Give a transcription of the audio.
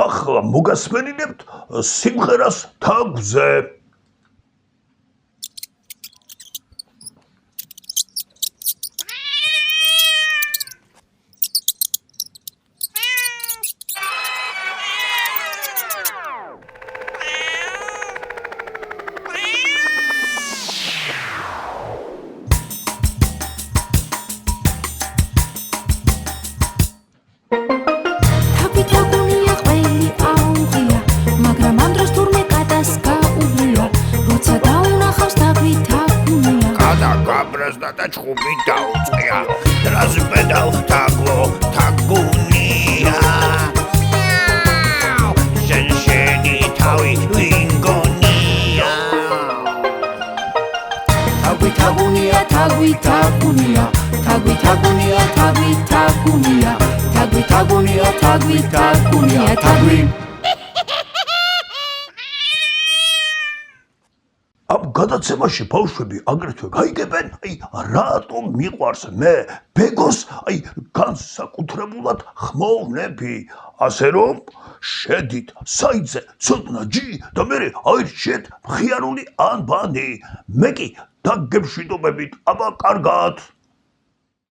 ახლა მოგასმენინებთ სიმღერას თაგვზე. და ჩხუბი დაუწყია დრაზე პედალ თაგლო თაგუნია შენშენი თავი ვინგონია თაგვი თაგუნია თაგვი თაგუნია თაგვი თაგუნია თაგვი თაგუნია თაგვი თაგუნია თაგვი თაგუნია თაგვი ამ გადაცემაში ბავშვები აგრეთვე გაიგებენ, რატომ მიყვარს მე ბეგოს, განსაკუთრებულად ხმოვნები, ასე რომ შედით საიტზე ცოდნა ჯი და მერე აირჩიეთ მხიარული ანბანი. მე კი დაგემშვიდობებით, აბა კარგად.